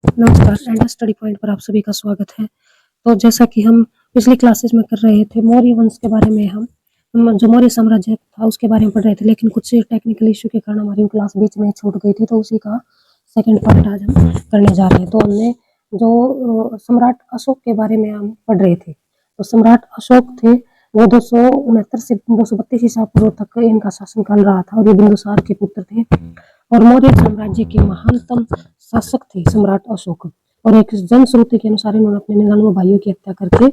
नमस्कार and study point पर आप सभी का स्वागत है। तो जैसा कि हम पिछली क्लासेस में कर रहे थे, मौर्य वंश के बारे में हम जो मौर्य साम्राज्य था उसके बारे में पढ़ रहे थे, लेकिन कुछ टेक्निकल इश्यू के कारण हमारी क्लास बीच में छूट गई थी, तो उसी का सेकंड पार्ट आज हम करने जा रहे हैं। तो हमने जो सम्राट अशोक के बारे में हम पढ़ रहे थे, तो सम्राट अशोक थे वो 269 से 232 ईसा पूर्व तक इनका शासनकाल रहा था और ये बिंदुसार के पुत्र थे और मौर्य साम्राज्य के महानतम शासक थे सम्राट अशोक। और एक जनश्रुति के अनुसार इन्होंने अपने 99 भाइयों की हत्या करके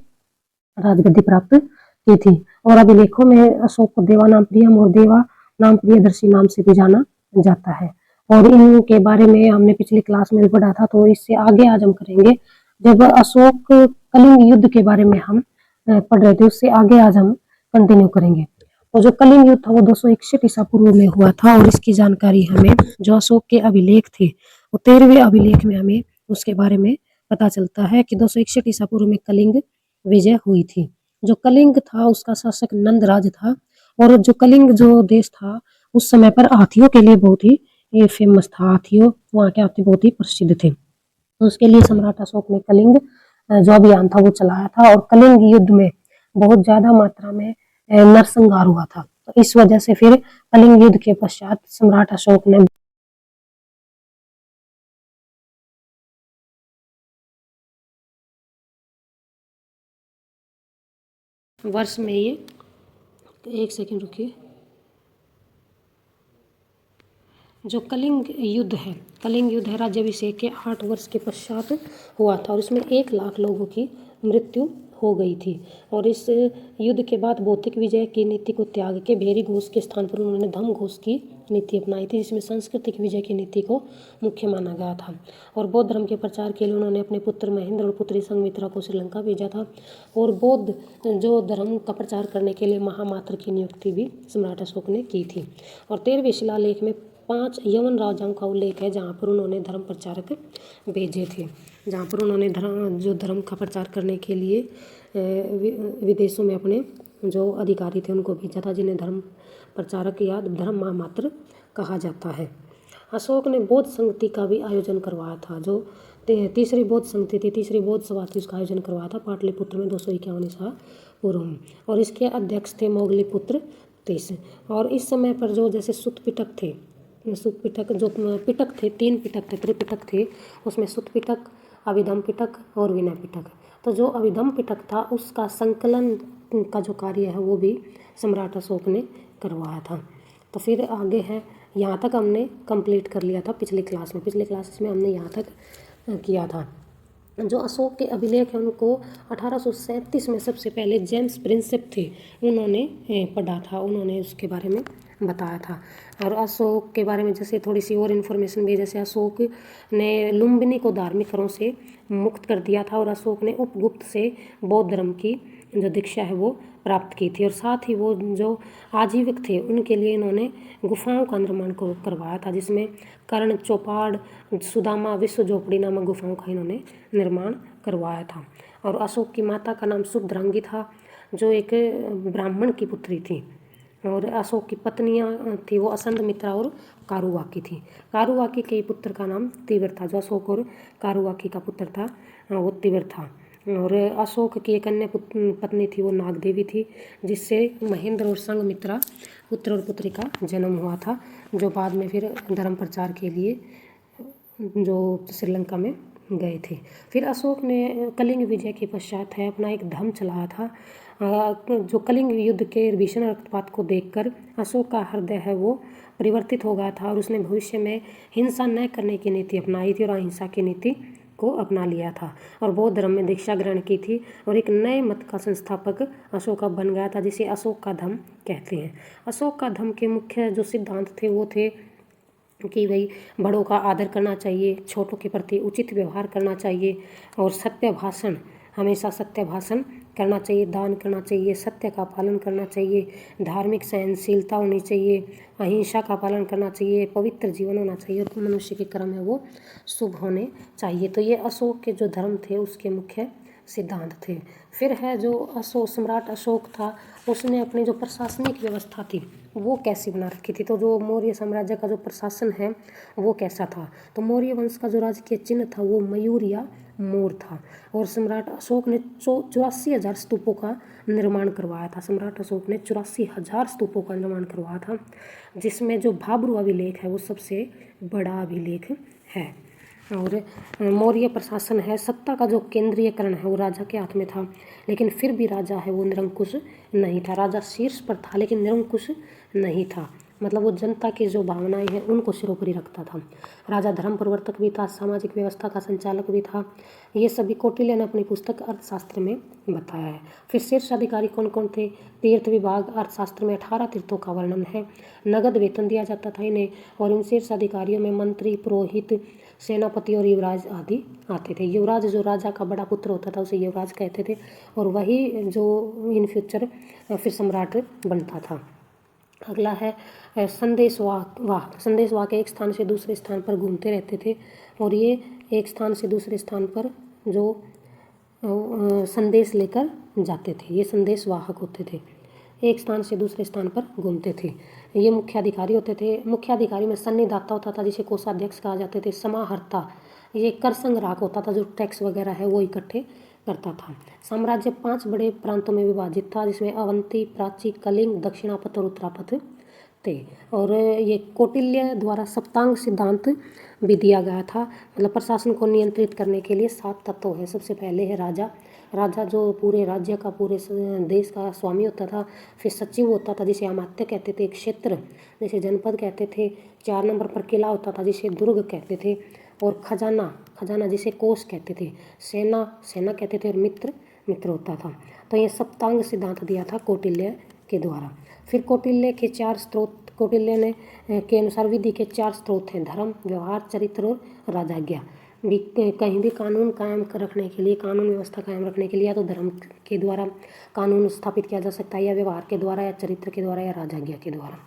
राजगद्दी प्राप्त की थी। और अभिलेखों में अशोक को देवा नाम प्रियम और देवा नाम प्रियदर्शी नाम से भी जाना जाता है। और इनके बारे में हमने पिछली क्लास में भी पढ़ा था, तो इससे आगे आज हम करेंगे। जब अशोक कलिंग युद्ध के बारे में हम पढ़ रहे थे, उससे आगे आज हम कंटिन्यू करेंगे। तो जो कलिंग युद्ध था वो 261 ईसा पूर्व में हुआ था और इसकी जानकारी हमें जो अशोक के अभिलेख थे वो 13वें अभिलेख में हमें उसके बारे में पता चलता है कि 261 ईसा पूर्व में कलिंग विजय हुई थी। जो कलिंग था उसका शासक नंदराज था और जो कलिंग जो देश था उस समय पर हाथियों के लिए बहुत ही फेमस था। हाथियों वहाँ के हाथी बहुत ही प्रसिद्ध थे, तो उसके लिए सम्राट अशोक ने कलिंग जो अभियान था वो चलाया था और कलिंग युद्ध में बहुत ज्यादा मात्रा में नरसंहार हुआ था। तो इस वजह से फिर कलिंग युद्ध के पश्चात सम्राट अशोक ने वर्ष में ये एक सेकंड रुकिए। जो कलिंग युद्ध है राज्याभिषेक के 8 वर्ष के पश्चात हुआ था और इसमें 1 लाख लोगों की मृत्यु हो गई थी। और इस युद्ध के बाद भौतिक विजय की नीति को त्याग के भेरी घोष के स्थान पर उन्होंने धम्म घोष की नीति अपनाई थी, जिसमें सांस्कृतिक विजय की नीति को मुख्य माना गया था। और बौद्ध धर्म के प्रचार के लिए उन्होंने अपने पुत्र महेंद्र और पुत्री संघमित्रा को श्रीलंका भेजा था। और बौद्ध जो धर्म का प्रचार करने के लिए महामात्र की नियुक्ति भी सम्राट अशोक ने की थी। और 13वें शिलालेख में 5 यवन राजाओं का उल्लेख है जहाँ पर उन्होंने धर्म प्रचारक भेजे थे, जहाँ पर उन्होंने धर्म का प्रचार करने के लिए विदेशों में अपने जो अधिकारी थे उनको भेजा था, जिन्हें धर्म प्रचारक या धर्म महामात्र कहा जाता है। अशोक ने बौद्ध संगति का भी आयोजन करवाया था। जो तीसरी बौद्ध संगति थी, तीसरी बौद्ध सभा थी, उसका आयोजन करवाया था पाटलिपुत्र में 251 ईसा पूर्व में। और इसके अध्यक्ष थे मोगलीपुत्र तीस। और इस समय पर जो जैसे सुत पिटक थे, सुत पिटक जो पिटक थे, 3 पिटक थे, त्रिपिटक थे, उसमें सुत पिटक, अभिधम पिटक और विनय पिटक। तो जो अभिधम पिटक था उसका संकलन का जो कार्य है वो भी सम्राट अशोक ने करवाया था। तो फिर आगे है, यहाँ तक हमने कंप्लीट कर लिया था पिछली क्लासेस में हमने यहाँ तक किया था। जो अशोक के अभिलेख हैं उनको 1837 में सबसे पहले जेम्स प्रिंसेप थे, उन्होंने पढ़ा था, उन्होंने उसके बारे में बताया था। और अशोक के बारे में जैसे थोड़ी सी और इन्फॉर्मेशन भी, जैसे अशोक ने लुम्बिनी को धार्मिक करों से मुक्त कर दिया था और अशोक ने उपगुप्त से बौद्ध धर्म की जो दीक्षा है वो प्राप्त की थी। और साथ ही वो जो आजीविक थे उनके लिए इन्होंने गुफाओं का निर्माण करवाया था, जिसमें कर्ण चौपाड़, सुदामा, विश्व झोपड़ी नामक गुफाओं का इन्होंने निर्माण करवाया था। और अशोक की माता का नाम शुभद्रंगी था, जो एक ब्राह्मण की पुत्री थी। और अशोक की पत्नियां थी वो असंधमित्रा और कारुवाकी थी। कारुवाकी के पुत्र का नाम तीवर था। जो अशोक और कारुवाकी का पुत्र था वो तीवर था। और अशोक की एक अन्य पत्नी थी वो नागदेवी थी, जिससे महेंद्र और संघमित्रा पुत्र और पुत्री का जन्म हुआ था, जो बाद में फिर धर्म प्रचार के लिए जो श्रीलंका में गए थे। फिर अशोक ने कलिंग विजय के पश्चात है अपना एक धर्म चलाया था। जो कलिंग युद्ध के भीषण रक्तपात को देखकर अशोक का हृदय है वो परिवर्तित हो गया था और उसने भविष्य में हिंसा न करने की नीति अपनाई थी और अहिंसा की नीति को अपना लिया था और बौद्ध धर्म में दीक्षा ग्रहण की थी। और एक नए मत का संस्थापक अशोक बन गया था, जिसे अशोक का धम्म कहते हैं। अशोक का धम्म के मुख्य जो सिद्धांत थे वो थे कि भाई बड़ों का आदर करना चाहिए, छोटों के प्रति उचित व्यवहार करना चाहिए और सत्य भाषण, हमेशा सत्य भाषण करना चाहिए, दान करना चाहिए, सत्य का पालन करना चाहिए, धार्मिक सहनशीलता होनी चाहिए, अहिंसा का पालन करना चाहिए, पवित्र जीवन होना चाहिए और मनुष्य के कर्म है वो शुभ होने चाहिए। तो ये अशोक के जो धर्म थे उसके मुख्य सिद्धांत थे। फिर है जो सम्राट अशोक था, उसने अपनी जो प्रशासनिक व्यवस्था थी वो कैसी बना रखी थी। तो जो मौर्य साम्राज्य का जो प्रशासन है वो कैसा था, तो मौर्य वंश का जो राजकीय चिन्ह था वो मयूर या मोर था। और सम्राट अशोक ने 84,000 स्तूपों का निर्माण करवाया था। सम्राट अशोक ने 84,000 स्तूपों का निर्माण करवाया था, जिसमें जो भाब्रू अभिलेख है वो सबसे बड़ा अभिलेख है। और मौर्य प्रशासन है, सत्ता का जो केंद्रीयकरण है वो राजा के हाथ में था, लेकिन फिर भी राजा है वो निरंकुश नहीं था। राजा शीर्ष पर था लेकिन निरंकुश नहीं था, मतलब वो जनता की जो भावनाएं हैं उनको सिरोपरि रखता था। राजा धर्म प्रवर्तक भी था, सामाजिक व्यवस्था का संचालक भी था। ये सभी कौटिल्य ने अपनी पुस्तक अर्थशास्त्र में बताया है। फिर शीर्ष अधिकारी कौन कौन थे। तीर्थ विभाग अर्थशास्त्र में 18 तीर्थों का वर्णन है। नगद वेतन दिया जाता था इन्हें, और इन शीर्ष अधिकारियों में मंत्री, पुरोहित, सेनापति और युवराज आदि आते थे। युवराज जो राजा का बड़ा पुत्र होता था उसे युवराज कहते थे, और वही जो इन फ्यूचर फिर सम्राट बनता था। अगला है संदेशवाहक। संदेशवाहक एक स्थान से दूसरे स्थान पर घूमते रहते थे, और ये एक स्थान से दूसरे स्थान पर जो संदेश लेकर जाते थे, ये संदेशवाहक होते थे। एक स्थान से दूसरे स्थान पर घूमते थे। ये मुख्य अधिकारी होते थे। मुख्य अधिकारी में सन्निधाता होता था जिसे कोषाध्यक्ष कहा जाते थे। समाहर्ता ये कर संग्राहक होता था, जो टैक्स वगैरह है वो इकट्ठे करता था। साम्राज्य 5 बड़े प्रांतों में विभाजित था, जिसमें अवंती, प्राची, कलिंग, दक्षिणापथ और उत्तरापथ थे। और ये कौटिल्य द्वारा सप्तांग सिद्धांत भी दिया गया था, मतलब प्रशासन को नियंत्रित करने के लिए 7 तत्व है। सबसे पहले है राजा। राजा जो पूरे राज्य का, पूरे देश का स्वामी होता था। फिर सचिव होता था जिसे अमात्य कहते थे। क्षेत्र जिसे जनपद कहते थे। 4 नंबर पर किला होता था जिसे दुर्ग कहते थे। और खजाना, खजाना जिसे कोष कहते थे। सेना, सेना कहते थे। और मित्र, मित्र होता था। तो ये सप्तांग सिद्धांत दिया था कौटिल्य के द्वारा। फिर कौटिल्य के 4 स्रोत, कौटिल्य ने के अनुसार विधि के 4 स्रोत हैं: धर्म, व्यवहार, चरित्र और राजाज्ञा। कहीं भी कानून कायम रखने के लिए, कानून व्यवस्था कायम रखने के लिए या तो धर्म के द्वारा कानून स्थापित किया जा सकता है, या व्यवहार के द्वारा, या चरित्र के द्वारा, या राजाज्ञा के द्वारा।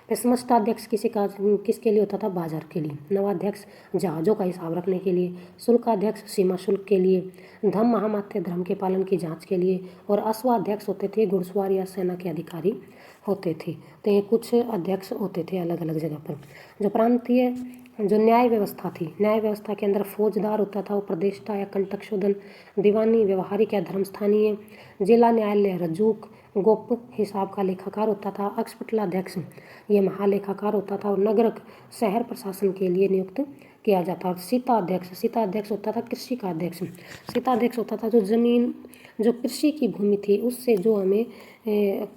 फिर समष्टाध्यक्ष किसके लिए होता था? बाजार के लिए। नवाध्यक्ष जहाज़ों का हिसाब रखने के लिए। शुल्काध्यक्ष सीमा शुल्क के लिए। धम महामात्य धर्म के पालन की जांच के लिए। और अश्वाध्यक्ष होते थे घुड़सवार या सेना के अधिकारी होते थे। तो ये कुछ अध्यक्ष होते थे अलग अलग जगह पर। जो प्रांतीय जो न्याय व्यवस्था थी, न्याय व्यवस्था के अंदर फौजदार होता था, वो प्रदेष्टा या कंटक शोधन, दीवानी व्यवहारिक या धर्मस्थानीय, जिला न्यायालय रजूक, गोप हिसाब का लेखाकार होता था। अक्षपटलाध्यक्ष ये महालेखाकार होता था। और नगरक शहर प्रशासन के लिए नियुक्त किया जाता। और सीताध्यक्ष होता था कृषि का अध्यक्ष। सीताध्यक्ष होता था जो जमीन, जो कृषि की भूमि थी उससे जो हमें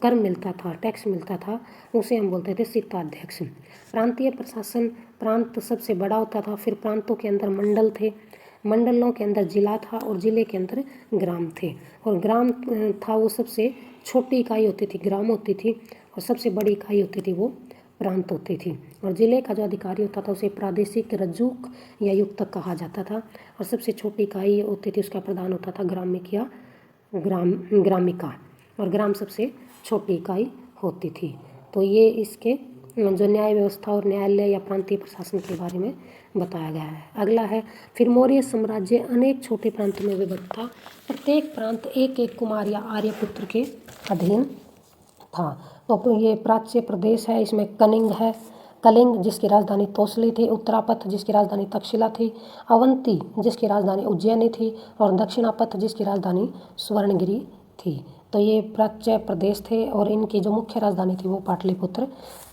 कर मिलता था, टैक्स मिलता था, उसे हम बोलते थे सीताध्यक्ष। प्रांतीय प्रशासन, प्रांत सबसे बड़ा होता था। फिर प्रांतों के अंदर मंडल थे, मंडलों के अंदर जिला था, और जिले के अंदर ग्राम थे। और ग्राम था वो सबसे छोटी इकाई होती थी, ग्राम होती थी। और सबसे बड़ी इकाई होती थी वो प्रांत होती थी। और जिले का जो अधिकारी होता था उसे प्रादेशिक रज्जुक या युक्तक कहा जाता था। और सबसे छोटी इकाई होती थी, उसका प्रधान होता था ग्रामिक या ग्रामिका। और ग्राम सबसे छोटी इकाई होती थी। तो ये इसके जो न्याय व्यवस्था और न्यायालय या प्रांतीय प्रशासन के बारे में बताया गया है। अगला है फिर मौर्य साम्राज्य अनेक छोटे प्रांतों में विभक्त था। प्रत्येक प्रांत एक एक कुमार या आर्यपुत्र के अधीन था। तो ये प्राच्य प्रदेश है, इसमें कलिंग है, कलिंग जिसकी राजधानी तोसली थी, उत्तरापथ जिसकी राजधानी तक्षशिला थी, अवंती जिसकी राजधानी उज्जैनी थी, और दक्षिणापथ जिसकी राजधानी स्वर्णगिरी थी। तो ये प्राच्य प्रदेश थे, और इनकी जो मुख्य राजधानी थी वो पाटलिपुत्र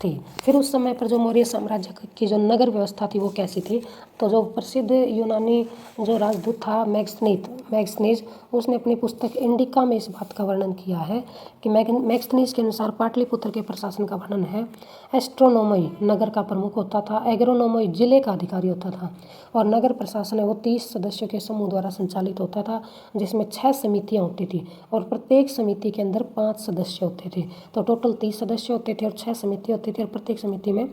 थी। फिर उस समय पर जो मौर्य साम्राज्य की जो नगर व्यवस्था थी वो कैसी थी? तो जो प्रसिद्ध यूनानी जो राजदूत था मैग्स्थनीज, उसने अपनी पुस्तक इंडिका में इस बात का वर्णन किया है कि मैग्स्थनीज के अनुसार पाटलिपुत्र के प्रशासन का वर्णन है। एस्ट्रोनोमई नगर का प्रमुख होता था। एग्रोनोमई जिले का अधिकारी होता था। और नगर प्रशासन है वो 30 सदस्यों के समूह द्वारा संचालित होता था, जिसमें 6 समितियाँ होती थी, और प्रत्येक समिति के अंदर 5 सदस्य होते थे। तो टोटल 30 सदस्य होते थे, और 6 समिति होती थी, और प्रत्येक समिति में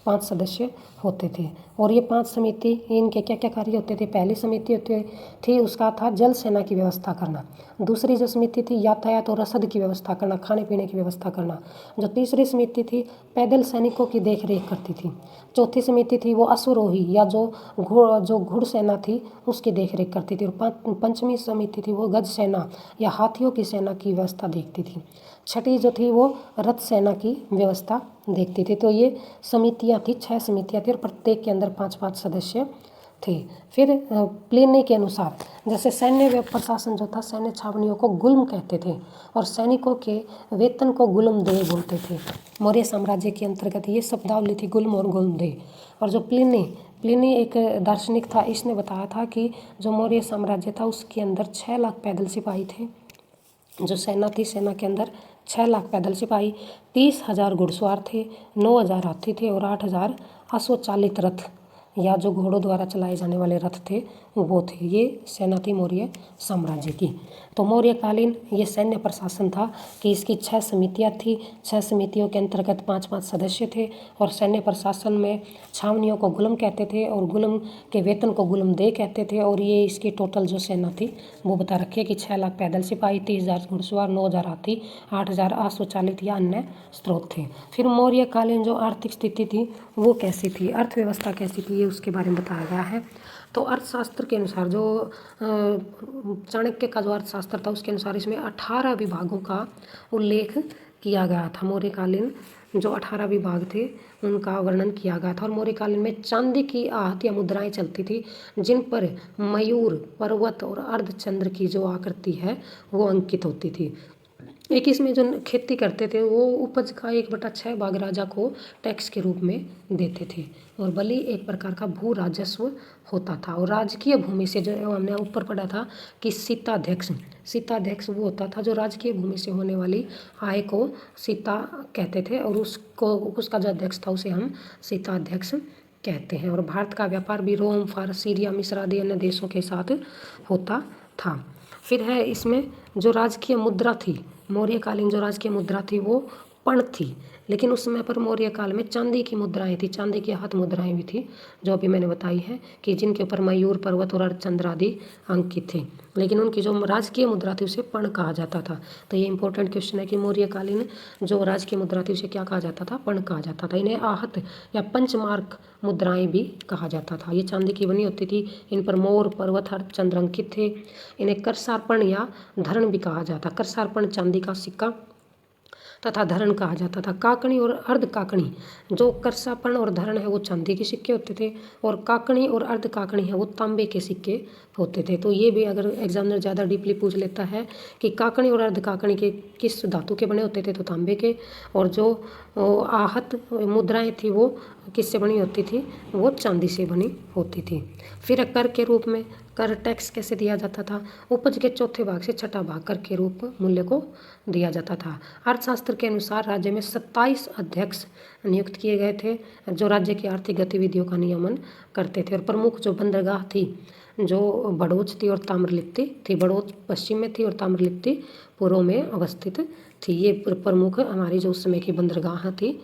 5 सदस्य होते थे। और ये 5 समिति, इनके क्या क्या कार्य होते थे। पहली समिति होती थी, उसका था जल सेना की व्यवस्था करना। दूसरी जो समिति थी, यातायात और रसद की व्यवस्था करना, खाने पीने की व्यवस्था करना। जो तीसरी समिति थी, पैदल सैनिकों की देख रेख करती थी। चौथी समिति थी, वो अश्वरोही या जो घुड़सेना थी उसकी देख रेख करती थी। और पंचमी समिति थी, वो गज सेना या हाथियों की सेना की व्यवस्था देखती थी। छठी जो थी, वो रथ सेना की व्यवस्था देखती थी। तो ये समितियाँ थी, 6 समितियाँ थी और प्रत्येक के अंदर 5-5 सदस्य थे। फिर प्लिनी के अनुसार, जैसे सैन्य प्रशासन जो था, सैन्य छावनियों को गुल्म कहते थे और सैनिकों के वेतन को गुल्मदेह बोलते थे। मौर्य साम्राज्य के अंतर्गत ये शब्दावली थी, गुल्म और गुल्मदेह। और जो प्लिनी एक दार्शनिक था, इसने बताया था कि जो मौर्य साम्राज्य था उसके अंदर 6 लाख पैदल सिपाही थे। जो सेना थी, सेना के अंदर 6 लाख पैदल सिपाही, 30,000 घुड़सवार थे, 9,000 हाथी थे और 8,000 अश्वचालित रथ या जो घोड़ों द्वारा चलाए जाने वाले रथ थे वो थे। ये सेना थी मौर्य साम्राज्य की। तो मौर्यकालीन ये सैन्य प्रशासन था कि इसकी 6 समितियाँ थी। 6 समितियों के अंतर्गत 5-5 सदस्य थे और सैन्य प्रशासन में छावनियों को गुल्म कहते थे और गुल्म के वेतन को गुल्मदेह कहते थे। और ये इसकी टोटल जो सेना थी वो बता रखी है कि 6 लाख पैदल सिपाही, 30,000 घुड़सवार, 9,000 हाथी, 8,000 अश्वचालित या अन्य स्रोत थे। फिर मौर्यकालीन जो आर्थिक स्थिति थी वो कैसी थी, अर्थव्यवस्था कैसी थी, ये उसके बारे में बताया गया है। तो अर्थशास्त्र के अनुसार, जो चाणक्य का जो अर्थशास्त्र था उसके अनुसार इसमें 18 विभागों का उल्लेख किया गया था। मौर्यकालीन जो 18 विभाग थे उनका वर्णन किया गया था। और मौर्यकालीन में चांदी की आहत या मुद्राएं चलती थी जिन पर मयूर, पर्वत और अर्धचंद्र की जो आकृति है वो अंकित होती थी। एक इसमें जो खेती करते थे वो उपज का 1/6 भाग राजा को टैक्स के रूप में देते थे। और बलि एक प्रकार का भू राजस्व होता था। और राजकीय भूमि से, जो हमने ऊपर पढ़ा था कि सीताध्यक्ष वो होता था जो राजकीय भूमि से होने वाली आय को सीता कहते थे और उसका जो अध्यक्ष था उसे हम सीताध्यक्ष कहते हैं। और भारत का व्यापार भी रोम, फारस, सीरिया, मिस्र आदि अन्य देशों के साथ होता था। फिर है इसमें जो राजकीय मुद्रा थी, मौर्यकालीन जो राजकीय मुद्रा थी वो पण थी। लेकिन उस समय पर मौर्य काल में चांदी की मुद्राएं थी, चांदी की हाथ मुद्राएं भी थी, जो अभी मैंने बताई है कि जिनके ऊपर मयूर, पर्वत और अर्धचंद्र आदि अंकित थे। लेकिन उनकी जो राजकीय मुद्रा थी उसे पण कहा जाता था। तो ये इंपॉर्टेंट क्वेश्चन है कि मौर्यकालीन जो राजकीय मुद्रा थी उसे क्या कहा जाता था, पण कहा जाता था। इन्हें आहत या पंचमार्क मुद्राएं भी कहा जाता था। ये चांदी की बनी होती थी, इन पर मोर, पर्वत, अर्धचंद्र अंकित थे। इन्हें करसार्पण या धरण भी कहा जाता। करसार्पण चांदी का सिक्का तथा धरण कहा जाता था। काकणी और अर्ध काकणी, जो करसापण और धरण है वो चांदी के सिक्के होते थे और काकणी और अर्ध काकणी है वो तांबे के सिक्के होते थे। तो ये भी अगर एग्जामिनर ज़्यादा डीपली पूछ लेता है कि काकणी और अर्ध काकणी के किस धातु के बने होते थे, तो तांबे के। और जो आहत मुद्राएं थी वो किससे बनी होती थी, वो चांदी से बनी होती थी। फिर कर के रूप में, कर टैक्स कैसे दिया जाता था, उपज के चौथे भाग से छठा भाग कर के रूप मूल्य को दिया जाता था। अर्थशास्त्र के अनुसार राज्य में 27 अध्यक्ष नियुक्त किए गए थे जो राज्य की आर्थिक गतिविधियों का नियमन करते थे। और प्रमुख जो बंदरगाह थी, जो बड़ौच थी और ताम्रलिप्ति थी, बड़ौच पश्चिम में थी और ताम्रलिप्ति पूर्व में अवस्थित थी। ये प्रमुख हमारी जो उस समय की बंदरगाह थी।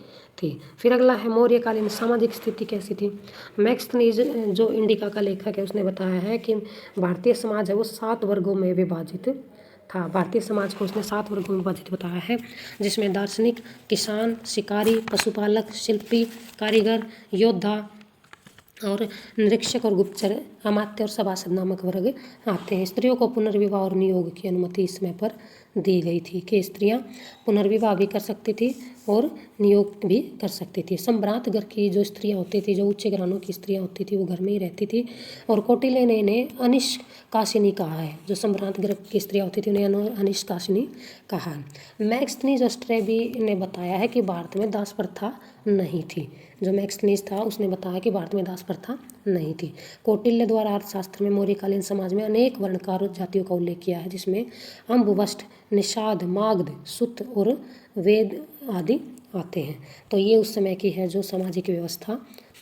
फिर अगला है मौर्यकालीन सामाजिक स्थिति कैसी थी। मैक्सनीज जो इंडिका का लेखक है उसने बताया है कि भारतीय समाज है वो 7 वर्गों में विभाजित था। भारतीय समाज को उसने 7 वर्गों में विभाजित बताया है, जिसमें दार्शनिक, किसान, शिकारी, पशुपालक, शिल्पी, कारीगर, योद्धा और निरीक्षक और गुप्तचर, अमात्य और सभासद नामक वर्ग आते हैं। स्त्रियों को पुनर्विवाह और नियोग की अनुमति इस समय पर दी गई थी कि स्त्रियां पुनर्विवाह भी कर सकती थी और नियोग भी कर सकती थी। सम्भ्रांत घर की जो स्त्रियां होती थी, जो उच्च घरानों की स्त्रियां होती थी, वो घर में ही रहती थी। और कौटिल्य ने इन्हें अनिष्कासिनी कहा है। जो सम्भ्रांत घर की स्त्रियां होती थी उन्हें अनिष्कासिनी कहा। मैक्सनीज स्ट्रेबी ने बताया है कि भारत में दास प्रथा नहीं थी। जो मैक्सनीज था उसने बताया कि भारत में दास प्रथा नहीं थी। कौटिल्य द्वारा अर्थशास्त्र में मौर्यकालीन समाज में अनेक वर्णकार जातियों का उल्लेख किया है, जिसमें अम्बवष्ट, निषाद, मागध, सुत और वेद आदि आते हैं। तो ये उस समय की है जो सामाजिक व्यवस्था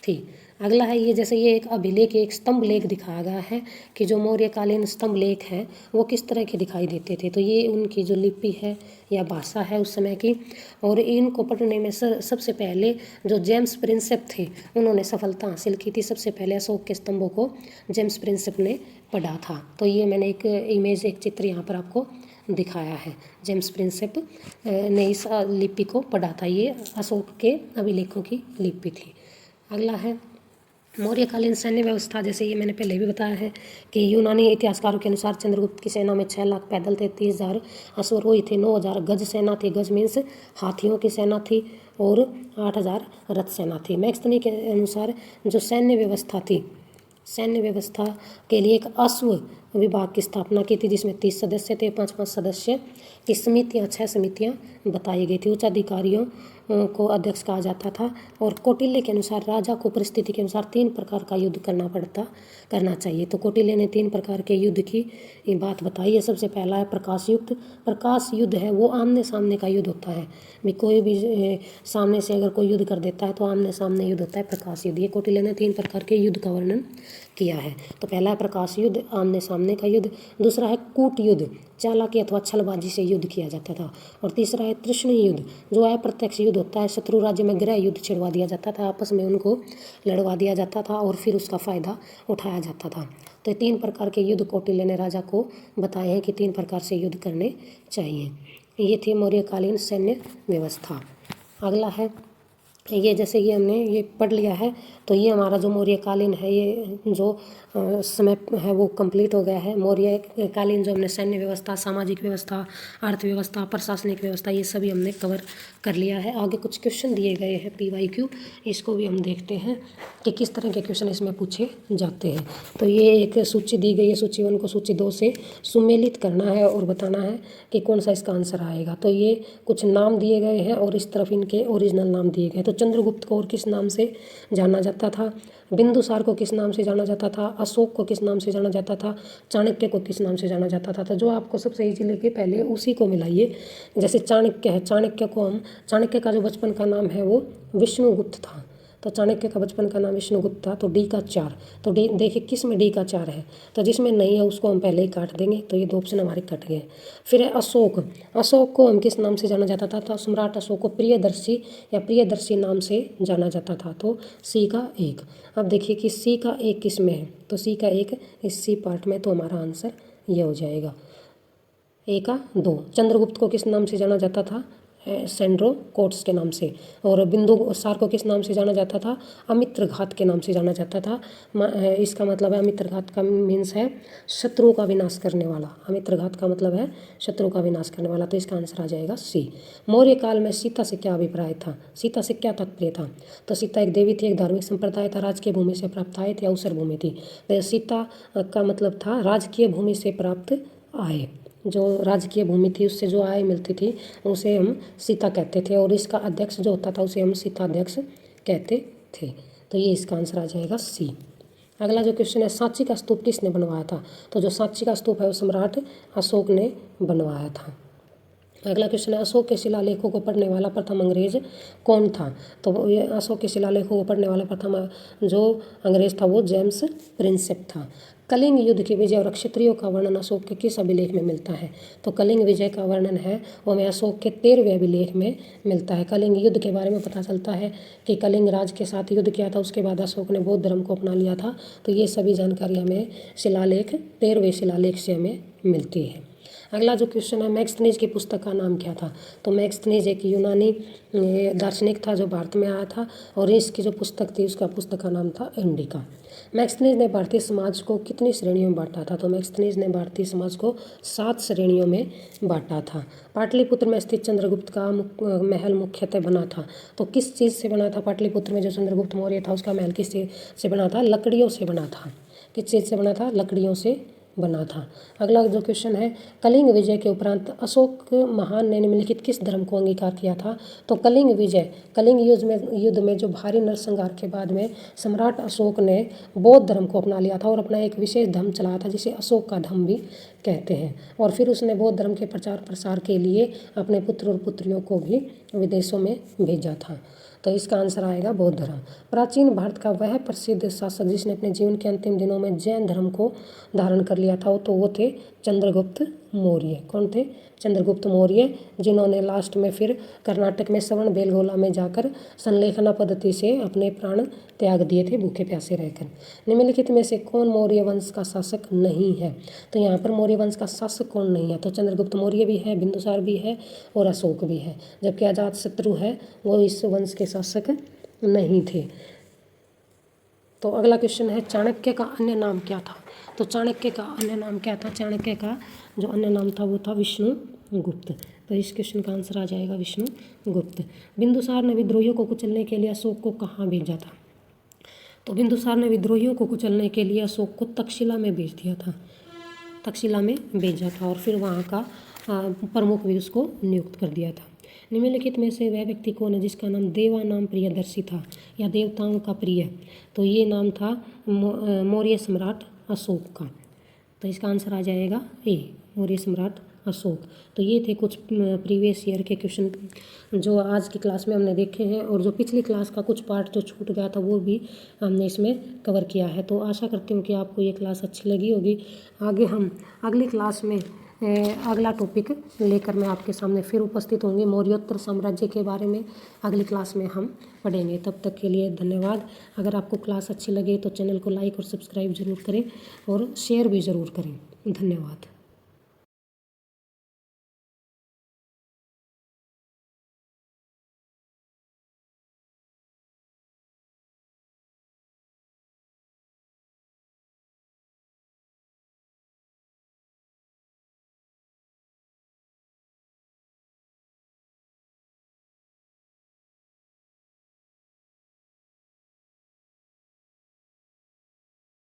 थी। अगला है ये, जैसे ये एक अभिलेख, एक स्तंभ लेख दिखाया गया है कि जो मौर्यकालीन स्तंभ लेख हैं वो किस तरह के दिखाई देते थे। तो ये उनकी जो लिपि है या भाषा है उस समय की, और इनको पढ़ने में सबसे पहले जो जेम्स प्रिंसेप थे उन्होंने सफलता हासिल की थी। सबसे पहले अशोक के स्तंभों को जेम्स प्रिंसेप ने पढ़ा था। तो ये मैंने एक इमेज, एक चित्र यहाँ पर आपको दिखाया है। जेम्स प्रिंसेप ने इस लिपि को पढ़ा था। ये अशोक के अभिलेखों की लिपि थी। अगला है मौर्यकालीन सैन्य व्यवस्था। जैसे ये मैंने पहले भी बताया है कि यूनानी इतिहासकारों के अनुसार चंद्रगुप्त की सेना में 6 लाख पैदल थे, 30,000 अश्वरोही थे, 9,000 गज सेना थी, गज मीन्स हाथियों की सेना थी, और 8,000 रथ सेना थी। मैक्सनी के अनुसार जो सैन्य व्यवस्था थी, सैन्य व्यवस्था के लिए एक अश्व विभाग की स्थापना की थी जिसमें 30 सदस्य थे। 5-5 सदस्य की समितियाँ, 6 समितियाँ बताई गई थी। उच्च अधिकारियों को अध्यक्ष कहा जाता था। और कौटिल्य के अनुसार राजा को परिस्थिति के अनुसार 3 प्रकार का युद्ध करना चाहिए। तो कौटिल्य ने 3 प्रकार के युद्ध की बात बताई है। सबसे पहला है प्रकाश युद्ध। प्रकाश युद्ध है वो आमने सामने का युद्ध होता है। कोई भी सामने से अगर कोई युद्ध कर देता है तो आमने सामने युद्ध होता है प्रकाश युद्ध। ये कौटिल्य ने 3 प्रकार के युद्ध का वर्णन किया है। तो पहला है प्रकाश युद्ध, आमने सामने का युद्ध। दूसरा है कूट युद्ध, चालाकी अथवा छलबाजी से युद्ध किया जाता था। और तीसरा है तृष्ण युद्ध, जो अप्रत्यक्ष युद्ध होता है। शत्रु राज्य में गृह युद्ध छिड़वा दिया जाता था, आपस में उनको लड़वा दिया जाता था और फिर उसका फ़ायदा उठाया जाता था। तो 3 प्रकार के युद्ध कौटिल्य ने राजा को बताए हैं कि 3 प्रकार से युद्ध करने चाहिए। ये थी मौर्यकालीन सैन्य व्यवस्था। अगला है ये, जैसे ये हमने ये पढ़ लिया है, तो ये हमारा जो मौर्यकालीन है, ये जो समय है वो कंप्लीट हो गया है। मौर्यकालीन जो हमने सैन्य व्यवस्था, सामाजिक व्यवस्था, अर्थव्यवस्था, प्रशासनिक व्यवस्था, ये सभी हमने कवर कर लिया है। आगे कुछ क्वेश्चन दिए गए हैं PYQ, इसको भी हम देखते हैं कि किस तरह के क्वेश्चन इसमें पूछे जाते हैं। तो ये एक सूची दी गई है, सूची 1 को सूची 2 से सुमेलित करना है और बताना है कि कौन सा इसका आंसर आएगा। तो ये कुछ नाम दिए गए हैं और इस तरफ इनके ओरिजिनल नाम दिए गए। तो चंद्रगुप्त को और किस नाम से जाना जाता था, बिंदुसार को किस नाम से जाना जाता था, अशोक को किस नाम से जाना जाता था, चाणक्य को किस नाम से जाना जाता था। तो जो आपको सबसे ईजी लगे पहले उसी को मिलाइए। जैसे चाणक्य है, चाणक्य का जो बचपन का नाम है वो विष्णुगुप्त था। तो चाणक्य का बचपन का नाम विष्णुगुप्त था। तो D का 4, तो D देखिए किस में D का 4 है, तो जिसमें नहीं है उसको हम पहले ही काट देंगे। तो ये 2 ऑप्शन हमारे कट गए। फिर है अशोक। अशोक को हम किस नाम से जाना जाता था, तो सम्राट अशोक को प्रियदर्शी या प्रियदर्शी नाम से जाना जाता था। तो C का 1। अब देखिए कि C का 1 किस में है, तो C का 1 इस C पार्ट में, तो हमारा आंसर ये हो जाएगा। A का 2। चंद्रगुप्त को किस नाम से जाना जाता था, सेंड्रो कोट्स के नाम से। और बिंदुसार को किस नाम से जाना जाता था, अमित्रघात के नाम से जाना जाता था। इसका मतलब है अमित्रघात का मीन्स है शत्रु का विनाश करने वाला। अमित्रघात का मतलब है शत्रु का विनाश करने वाला। तो इसका आंसर आ जाएगा C। मौर्य काल में सीता से क्या अभिप्राय था, सीता से क्या तात्पर्य था, तो सीता एक देवी थी, एक धार्मिक संप्रदाय था, राजकीय भूमि से प्राप्त आय थे, अवसर भूमि थी। तो सीता का मतलब था राजकीय भूमि से प्राप्त आय। जो राजकीय भूमि थी उससे जो आय मिलती थी उसे हम सीता कहते थे, और इसका अध्यक्ष जो होता था उसे हम सीताध्यक्ष कहते थे। तो ये इसका आंसर आ जाएगा C। अगला जो क्वेश्चन है, सांची का स्तूप किसने बनवाया था, तो जो सांची का स्तूप है वो सम्राट अशोक ने बनवाया था। अगला क्वेश्चन है, अशोक के शिलालेखों को पढ़ने वाला प्रथम अंग्रेज कौन था, तो ये अशोक के शिलालेखों को पढ़ने वाला प्रथम जो अंग्रेज था वो जेम्स प्रिंसेप था। कलिंग युद्ध की विजय और क्षत्रियों का वर्णन अशोक के किस अभिलेख में मिलता है, तो कलिंग विजय का वर्णन है वो हमें अशोक के 13वें अभिलेख में मिलता है। कलिंग युद्ध के बारे में पता चलता है कि कलिंग राज के साथ युद्ध किया था, उसके बाद अशोक ने बौद्ध धर्म को अपना लिया था। तो ये सभी जानकारी हमें शिलालेख 13वें शिलालेख से हमें मिलती है। अगला जो क्वेश्चन है, मैक्सनीज की पुस्तक का नाम क्या था, तो मैक्सनीज एक यूनानी दार्शनिक था जो भारत में आया था, और इसकी जो पुस्तक थी उसका पुस्तक का नाम था इंडिका। मैक्सनीज ने भारतीय समाज को कितनी श्रेणियों में बांटा था, तो मैक्सनीज ने भारतीय समाज को 7 श्रेणियों में बांटा था। पाटलिपुत्र में स्थित चंद्रगुप्त का महल मुख्यतः बना था, तो किस चीज़ से बना था, पाटलिपुत्र में जो चंद्रगुप्त मौर्य था उसका महल किस चीज़ से बना था, लकड़ियों से बना था। किस चीज़ से बना था, लकड़ियों से बना था। अगला जो क्वेश्चन है, कलिंग विजय के उपरांत अशोक महान ने निम्नलिखित किस धर्म को अंगीकार किया था, तो कलिंग युद्ध में जो भारी नरसंहार के बाद में सम्राट अशोक ने बौद्ध धर्म को अपना लिया था और अपना एक विशेष धर्म चलाया था जिसे अशोक का धर्म भी कहते हैं। और फिर उसने बौद्ध धर्म के प्रचार प्रसार के लिए अपने पुत्र और पुत्रियों को भी विदेशों में भेजा था। तो इसका आंसर आएगा बौद्ध धर्म। प्राचीन भारत का वह प्रसिद्ध शासक जिसने अपने जीवन के अंतिम दिनों में जैन धर्म को धारण कर लिया था वो थे चंद्रगुप्त मौर्य। कौन थे? चंद्रगुप्त मौर्य, जिन्होंने लास्ट में फिर कर्नाटक में श्रवणबेलगोला में जाकर संलेखना पद्धति से अपने प्राण त्याग दिए थे भूखे प्यासे रहकर। निम्नलिखित में से कौन मौर्य वंश का शासक नहीं है? तो यहाँ पर मौर्य वंश का शासक कौन नहीं है? तो चंद्रगुप्त मौर्य भी है, बिंदुसार भी है और अशोक भी है, जबकि अजातशत्रु है वो इस वंश के शासक नहीं थे। तो अगला क्वेश्चन है, चाणक्य का अन्य नाम क्या था? तो चाणक्य का अन्य नाम क्या था? चाणक्य का जो अन्य नाम था वो था विष्णुगुप्त। तो इस क्वेश्चन का आंसर आ जाएगा विष्णुगुप्त। बिंदुसार ने विद्रोहियों को कुचलने के लिए अशोक को कहाँ भेजा था? तो बिंदुसार ने विद्रोहियों को कुचलने के लिए अशोक को तक्षशिला में भेज दिया था, तक्षशिला में भेजा था और फिर वहाँ का प्रमुख भी उसको नियुक्त कर दिया था। निम्नलिखित में से वह व्यक्ति कौन है जिसका नाम देवा नाम प्रियदर्शी था या देवताओं का प्रिय? तो ये नाम था मौर्य सम्राट अशोक का। तो इसका आंसर आ जाएगा ए, मौर्य सम्राट अशोक। तो ये थे कुछ प्रीवियस ईयर के क्वेश्चन जो आज की क्लास में हमने देखे हैं, और जो पिछली क्लास का कुछ पार्ट जो छूट गया था वो भी हमने इसमें कवर किया है। तो आशा करती हूँ कि आपको ये क्लास अच्छी लगी होगी। आगे हम अगली क्लास में अगला टॉपिक लेकर मैं आपके सामने फिर उपस्थित होंगे। मौर्योत्तर साम्राज्य के बारे में अगली क्लास में हम पढ़ेंगे। तब तक के लिए धन्यवाद। अगर आपको क्लास अच्छी लगे तो चैनल को लाइक और सब्सक्राइब ज़रूर करें और शेयर भी ज़रूर करें। धन्यवाद।